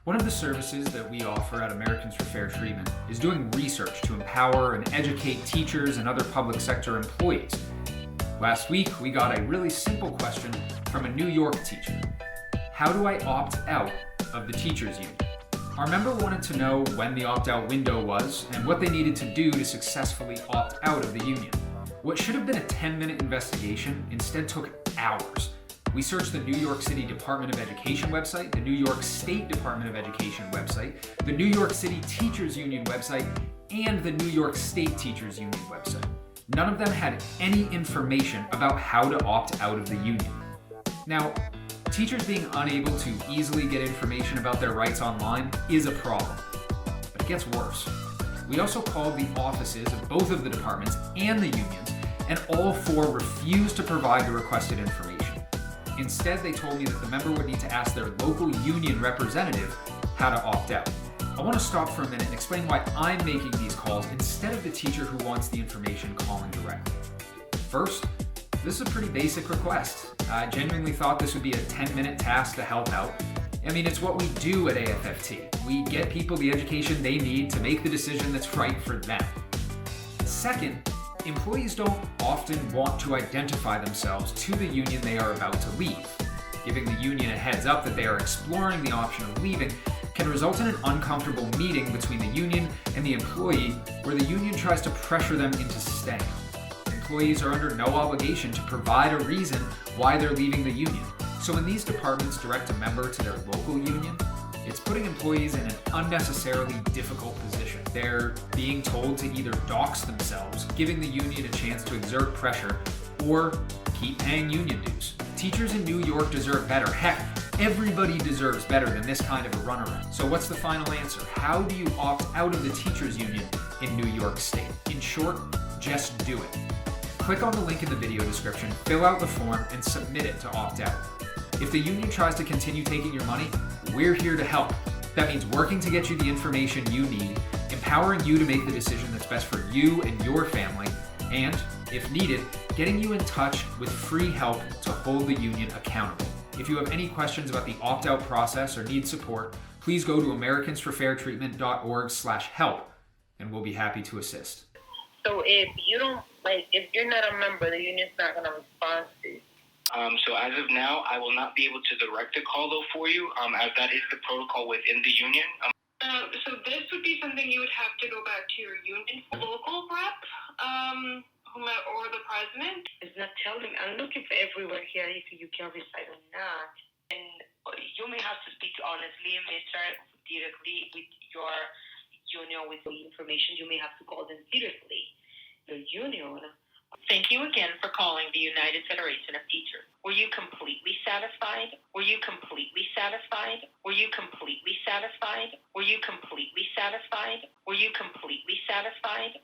One of the services that we offer at Americans for Fair Treatment is doing research to empower and educate teachers and other public sector employees. Last week, we got a really simple question from a New York teacher. How do I opt out of the teachers union? Our member wanted to know when the opt-out window was and what they needed to do to successfully opt out of the union. What should have been a 10-minute investigation instead took hours. We searched the New York City Department of Education website, the New York State Department of Education website, the New York City Teachers Union website, and the New York State Teachers Union website. None of them had any information about how to opt out of the union. Now, teachers being unable to easily get information about their rights online is a problem, but it gets worse. We also called the offices of both of the departments and the unions, and all four refused to provide the requested information. Instead, they told me that the member would need to ask their local union representative how to opt out. I want to stop for a minute and explain why I'm making these calls instead of the teacher who wants the information calling directly. First, this is a pretty basic request. I genuinely thought this would be a 10-minute task to help out. I mean, it's what we do at AFFT. We get people the education they need to make the decision that's right for them. Second, employees don't often want to identify themselves to the union they are about to leave. Giving the union a heads up that they are exploring the option of leaving can result in an uncomfortable meeting between the union and the employee where the union tries to pressure them into staying. Employees are under no obligation to provide a reason why they're leaving the union. So when these departments direct a member to their local union, it's putting employees in an unnecessarily difficult position. They're being told to either dox themselves, giving the union a chance to exert pressure, or keep paying union dues. Teachers in New York deserve better. Heck, everybody deserves better than this kind of a runaround. So what's the final answer? How do you opt out of the teachers union in New York State? In short, just do it. Click on the link in the video description, fill out the form, and submit it to opt out. If the union tries to continue taking your money, we're here to help. That means working to get you the information you need, empowering you to make the decision that's best for you and your family, and, if needed, getting you in touch with free help to hold the union accountable. If you have any questions about the opt-out process or need support, please go to americansforfairtreatment.org/help, and we'll be happy to assist. So if you don't, if you're not a member, the union's not going to respond to you. So as of now, I will not be able to direct a call though for you, as that is the protocol within the union. So this would be something you would have to go back to your union local rep, or the president. It's not telling. I'm looking for everywhere here if you can recite or not. And you may have to speak honestly, Mr. directly with your union with the information. You may have to call them seriously. The union. Thank you again for calling the United Federation of Teachers. Were you completely satisfied? Were you completely satisfied? Were you completely satisfied? Were you completely satisfied? Were you completely satisfied?